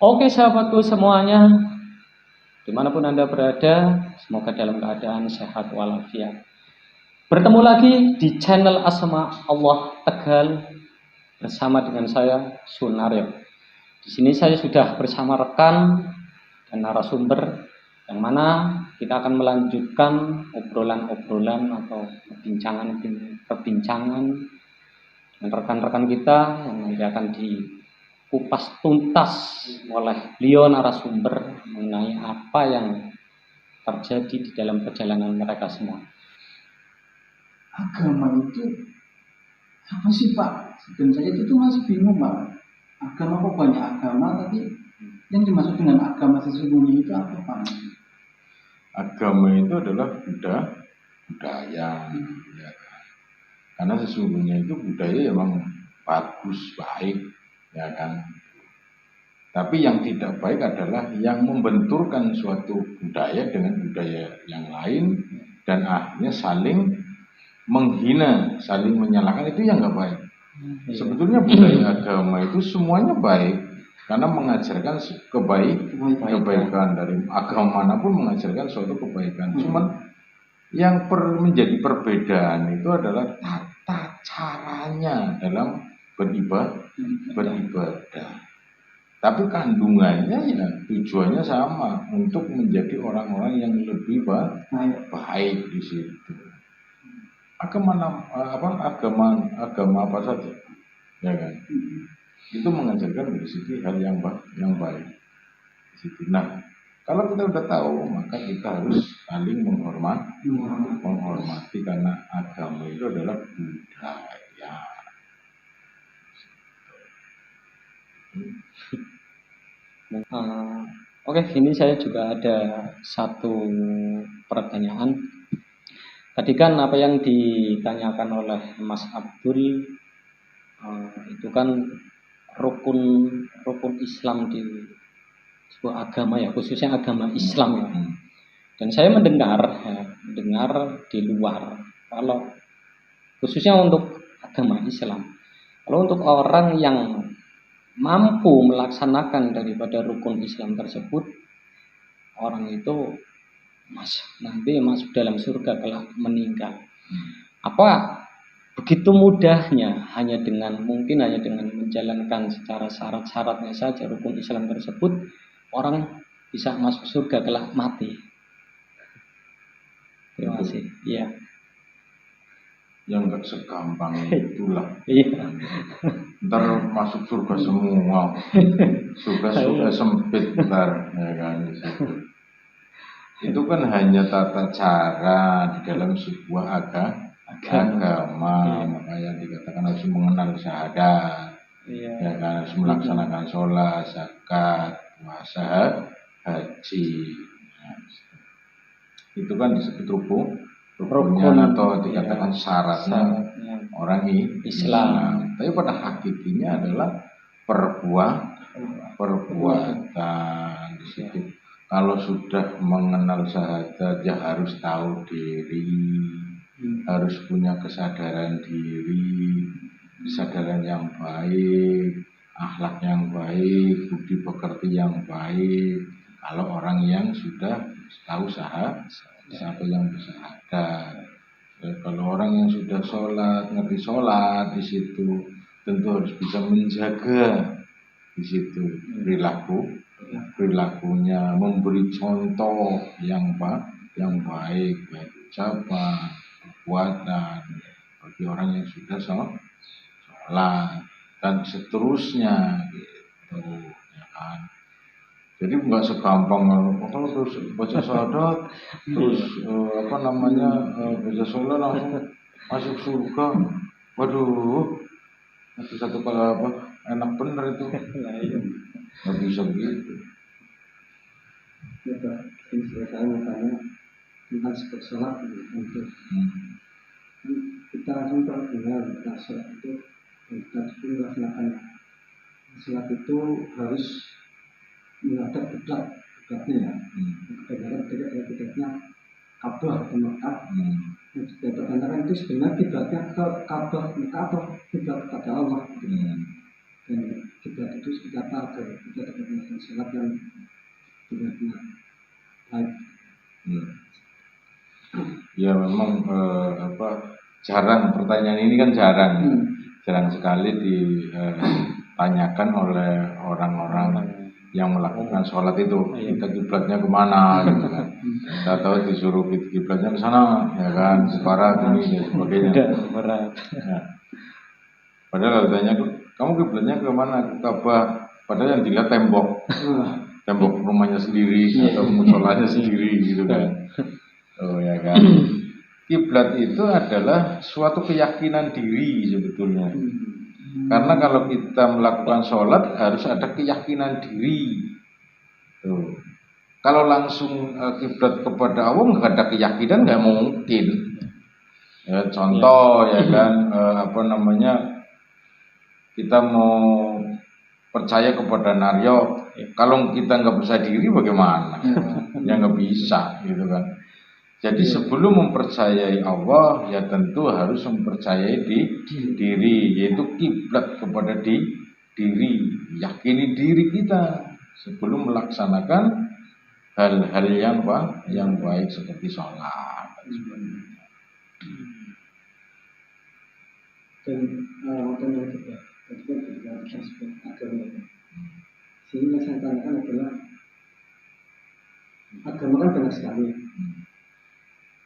Oke sahabatku semuanya, dimanapun Anda berada, semoga dalam keadaan sehat walafiat. Bertemu lagi di channel Asma Allah Tegal bersama dengan saya Sunaryo. Di sini saya sudah bersama rekan dan narasumber yang mana kita akan melanjutkan obrolan-obrolan atau perbincangan dengan rekan-rekan kita yang nanti akan dikupas tuntas oleh beliau narasumber mengenai apa yang terjadi di dalam perjalanan mereka semua. Agama itu apa sih Pak? Dan saya itu masih bingung Pak. Agama kok banyak agama, tapi yang dimaksud dengan agama sesungguhnya itu apa Pak? Agama itu adalah budaya, ya. Karena sesungguhnya itu budaya memang bagus, baik, ya kan. Tapi yang tidak baik adalah yang membenturkan suatu budaya dengan budaya yang lain dan akhirnya saling menghina, saling menyalahkan, itu yang nggak baik. Sebetulnya budaya agama itu semuanya baik karena mengajarkan kebaikan dari agama manapun mengajarkan suatu kebaikan. Cuman yang menjadi perbedaan itu adalah tata caranya dalam beribadah. Tapi kandungannya ya tujuannya sama, untuk menjadi orang-orang yang lebih baik di situ. Agama apa saja, ya kan? Itu mengajarkan dari situ hal yang baik di situ. Nah, kalau kita udah tahu, maka kita harus saling menghormati karena agama itu adalah budaya. Oke, ini saya juga ada satu pertanyaan. Tadi kan apa yang ditanyakan oleh Mas Abdul itu kan rukun Islam di sebuah agama ya, khususnya agama Islam ya. Dan saya mendengar di luar, kalau khususnya untuk agama Islam, kalau untuk orang yang mampu melaksanakan daripada rukun Islam tersebut, orang itu nanti masuk dalam surga kalau meninggal. Apa begitu mudahnya hanya dengan menjalankan secara syarat-syaratnya saja rukun Islam tersebut, orang bisa masuk surga kalau mati? Terima kasih. Iya. Yang nggak segampang itulah. Iya. Ntar masuk surga semua. Surga sempit ntar, ya kan di situ. Itu kan hanya tata cara di dalam sebuah agama. Makanya dikatakan harus mengenal syahadat, ya kan, harus melaksanakan sholat, zakat, puasa, haji. Itu kan disebut rukunnya atau dikatakan syaratnya orang Islam. Tapi pada hakikatnya adalah perbuatan di situ. Kalau sudah mengenal syahadat, ya harus tahu diri, harus punya kesadaran diri, kesadaran yang baik, akhlak yang baik, budi pekerti yang baik. Kalau orang yang sudah tahu siapa yang bersyahadat. Kalau orang yang sudah ngerti sholat di situ, tentu harus bisa menjaga di situ perilakunya, memberi contoh yang baik ucapan, perbuatan bagi orang yang sudah sholat dan seterusnya gitu, ya kan. Jadi nggak segampang kalau terus baca syahadat terus baca sholat langsung masuk surga. Waduh, itu satu kali enak bener itu. Nggak bisa begitu. Ya Pak, ini saya mau tanya tentang seperti sholat untuk kita langsung terdengar sholat itu kita dulu laksanakan. Sholat itu harus menghadap kiblatnya ya. Kiblatnya Ka'bah atau Mekah. Antara itu sebenarnya kiblatnya ke Ka'bah, Mekah atau kiblat kepada Allah. Dan kiblat itu seperti apa agar kita dapat melakukan sholat yang benar-benar baik. Ya memang jarang, pertanyaan ini kan jarang sekali ditanyakan oleh orang-orang yang melakukan sholat itu. Kita kiblatnya kemana gitu kan. Kita tahu disuruh kiblatnya ke sana ya kan, separat ini dan sebagainya. Ya. Padahal kalau ditanya, kamu kiblatnya ke mana? Ke Ka'bah. Padahal yang dilihat tembok rumahnya sendiri atau musholanya sendiri gitu kan. Oh ya kan. Kiblat itu adalah suatu keyakinan diri sebetulnya. Karena kalau kita melakukan sholat harus ada keyakinan diri. Tuh. Kalau langsung kiblat kepada Allah nggak ada keyakinan nggak mungkin. Ya, contoh ya kan kita mau percaya kepada Naryo. Kalau kita nggak percaya diri bagaimana? Ya nggak bisa gitu kan. Jadi sebelum mempercayai Allah, ya tentu harus mempercayai diri, yaitu kiblat kepada diri, yakini diri kita sebelum melaksanakan hal-hal yang baik seperti sholat. Dan yang kedua, ketika kita sebut agama, sehingga saya tanyakan adalah agama kan banyak sekali.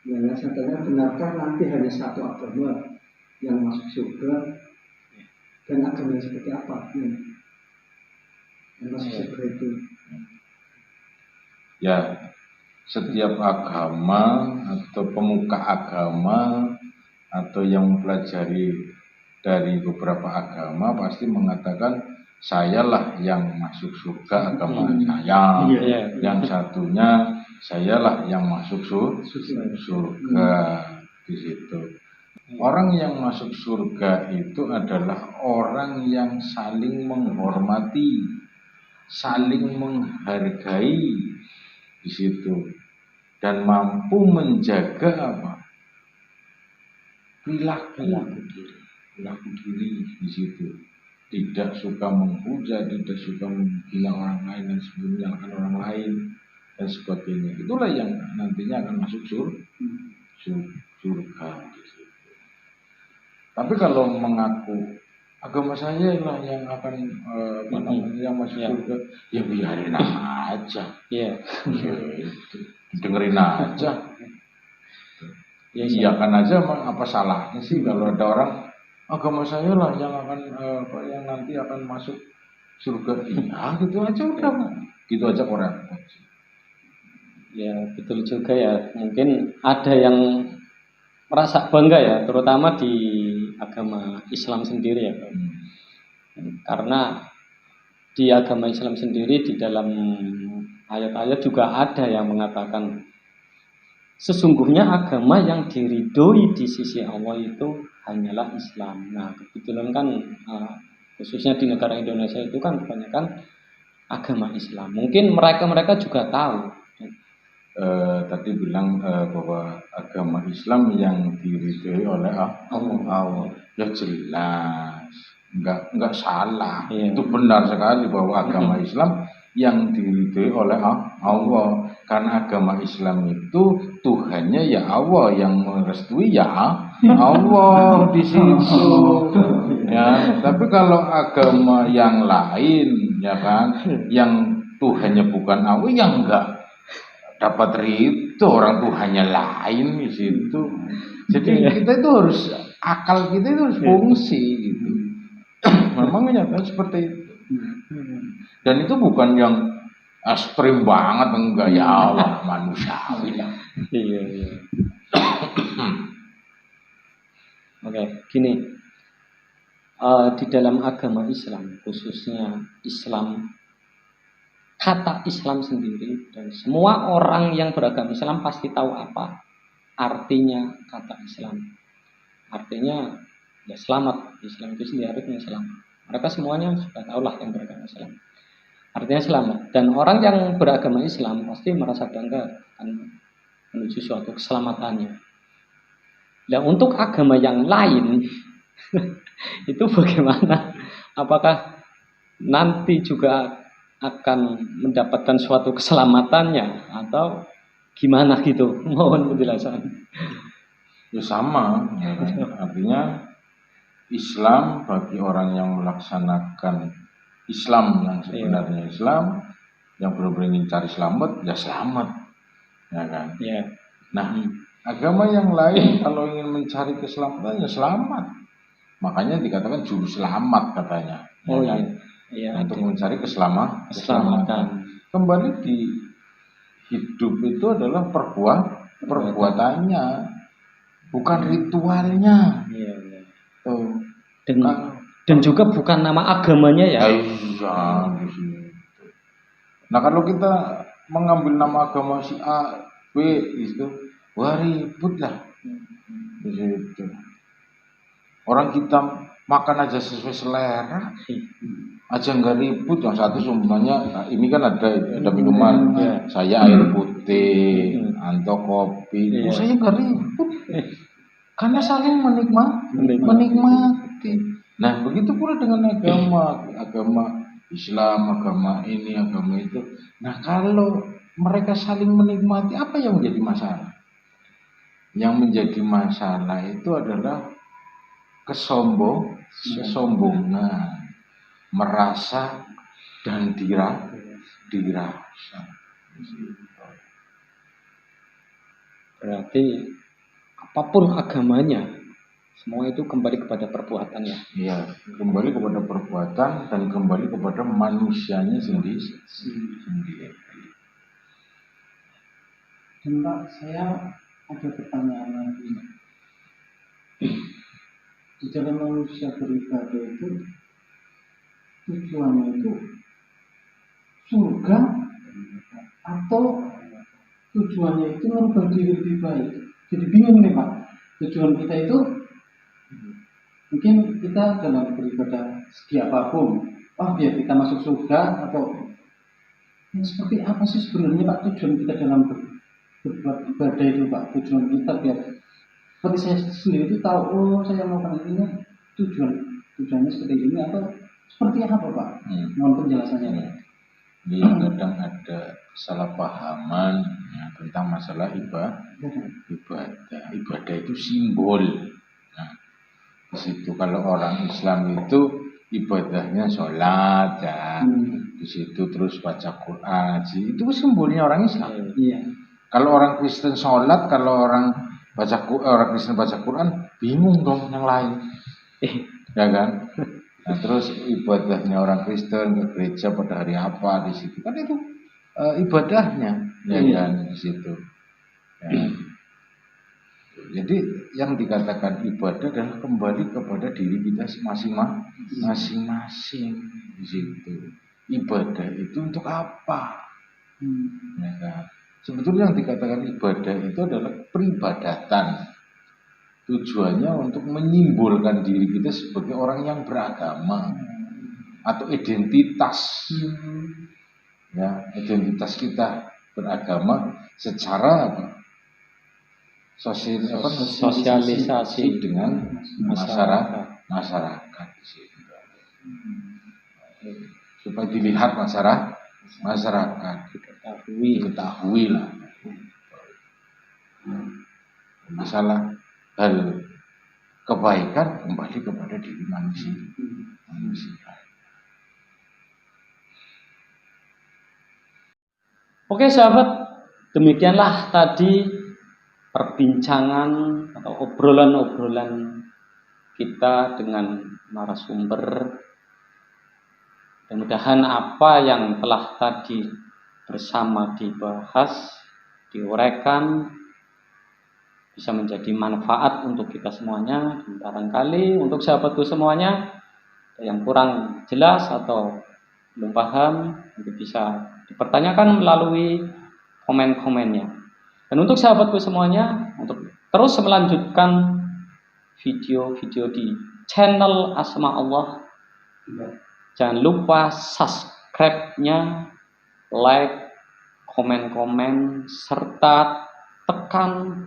Yang saya tanya, benarkah nanti hanya satu agama yang masuk surga, dan agama yang seperti apa yang masuk surga itu? Ya, setiap agama atau pemuka agama atau yang mempelajari dari beberapa agama pasti mengatakan sayalah yang masuk surga agama saya, yang satunya sayalah yang masuk surga di situ. Orang yang masuk surga itu adalah orang yang saling menghormati, saling menghargai di situ, dan mampu menjaga perilaku diri di situ. Tidak suka menghujat, tidak suka menghina orang lain dan menyalahkan orang lain dan sebagainya. Itulah yang nantinya akan masuk surga di situ. Tapi kalau mengaku agama saya lah yang akan yang masuk surga, ya biarin aja. Dengerin aja. Ya kan aja, apa salahnya sih kalau ada orang agama saya lah yang akan yang nanti akan masuk surga. Iya, gitu aja udah. Gitu aja orang. Ya betul juga ya. Mungkin ada yang merasa bangga ya, terutama di agama Islam sendiri ya. Karena di agama Islam sendiri di dalam ayat-ayat juga ada yang mengatakan sesungguhnya agama yang diridhoi di sisi Allah itu hanyalah Islam. Nah, kebetulan kan khususnya di negara Indonesia itu kan kebanyakan agama Islam. Mungkin mereka juga tahu. Tadi bilang bahwa agama Islam yang diridhoi oleh Allah. Ya jelas, enggak salah. Itu benar sekali bahwa agama Islam yang diridhoi oleh Allah. Karena agama Islam itu Tuhannya ya Allah, yang merestui ya Allah di situ. Ya, tapi kalau agama yang lain ya kan, yang Tuhannya bukan Allah, yang enggak dapat ridho, orang Tuhannya lain di situ. Jadi kita itu harus, akal kita itu harus fungsi gitu. Memang nyata seperti itu. Dan itu bukan yang ekstrim banget, enggak ya Allah manusiawi lah. Iya. Oke, gini. Di dalam agama Islam, khususnya Islam, kata Islam sendiri, dan semua orang yang beragama Islam pasti tahu apa artinya kata Islam. Artinya ya selamat. Islam itu sendiri artinya selamat. Mereka semuanya sudah tahu lah yang beragama Islam. Artinya selamat. Dan orang yang beragama Islam pasti merasa bangga akan menuju suatu keselamatannya. Nah, untuk agama yang lain itu bagaimana? Apakah nanti juga akan mendapatkan suatu keselamatannya atau gimana gitu? Mohon penjelasan. Ya sama, ya kan? Artinya Islam bagi orang yang melaksanakan Islam yang sebenarnya Islam, yang benar-benar ingin cari selamat, ya selamat, ya kan? Ya. Nah, agama yang lain kalau ingin mencari keselamatan ya selamat, makanya dikatakan juru selamat katanya, ya kan? Iya. Untuk mencari keselamatan. Kembali di hidup itu adalah perbuatannya, bukan ritualnya. Iya. Tuh. Dan juga bukan nama agamanya ya. Iya, di situ. Nah kalau kita mengambil nama agama si A, B itu, wah ribut lah. Di situ. Orang kita makan aja sesuai selera, aja nggak ribut. Yang satu semuanya, ini kan ada minuman, saya air putih, Anto kopi, saya nggak ribut, karena saling menikmati. Nah begitu pula dengan agama Islam, agama ini, agama itu. Nah kalau mereka saling menikmati, apa yang menjadi masalah? Yang menjadi masalah itu adalah kesombongan, merasa dan dirasa. Berarti apapun agamanya, semua itu kembali kepada perbuatannya. Iya, kembali kepada perbuatan dan kembali kepada manusianya sendiri. Dan Pak, saya ada pertanyaan lagi. Di dalam manusia beribadah itu tujuannya itu surga atau tujuannya itu merubah diri lebih baik? Jadi bingung nih Pak. Tujuan kita itu mungkin kita dalam beribadah segi apapun, biar kita masuk surga atau seperti apa sih sebenarnya Pak tujuan kita dalam berbuat ibadah itu Pak? Tujuan kita biar seperti saya sendiri itu tahu, saya mau ini tujuannya seperti ini atau seperti apa Pak? Mohon penjelasannya. Jadi kadang ada kesalahpahaman ya, tentang masalah ibadah. Ibadah itu simbol. Nah, di situ kalau orang Islam itu ibadahnya sholat ya, di situ terus baca Quran, itu simbolnya orang Islam. Iya. Kalau orang Kristen sholat, kalau orang Kristen baca Quran, bingung dong yang lain, ya kan? Nah, terus ibadahnya orang Kristen ke gereja pada hari apa di situ kan itu ibadahnya, ya kan di situ. Ya. Jadi yang dikatakan ibadah adalah kembali kepada diri kita masing-masing di situ. Ibadah itu untuk apa? Ya kan? Sebetulnya yang dikatakan ibadah itu adalah peribadatan. Tujuannya untuk menyimbolkan diri kita sebagai orang yang beragama atau identitas. Ya, identitas kita beragama secara sosialisasi dengan masyarakat di situ. Supaya dilihat masyarakat diketahui lah. Masalah hal kebaikan kembali kepada diri manusia. Oke sahabat, demikianlah tadi perbincangan atau obrolan-obrolan kita dengan narasumber. Mudah-mudahan apa yang telah tadi bersama dibahas, diuraikan, bisa menjadi manfaat untuk kita semuanya. Dan barangkali untuk sahabatku semuanya yang kurang jelas atau belum paham, bisa dipertanyakan melalui komen-komennya. Dan untuk sahabatku semuanya, untuk terus melanjutkan video-video di channel Asma Allah, jangan lupa subscribe-nya, like, komen-komen, serta tekan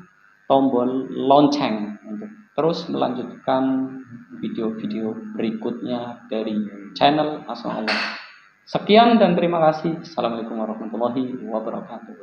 tombol lonceng untuk terus melanjutkan video-video berikutnya dari channel Asa Allah. Sekian dan terima kasih. Assalamualaikum warahmatullahi wabarakatuh.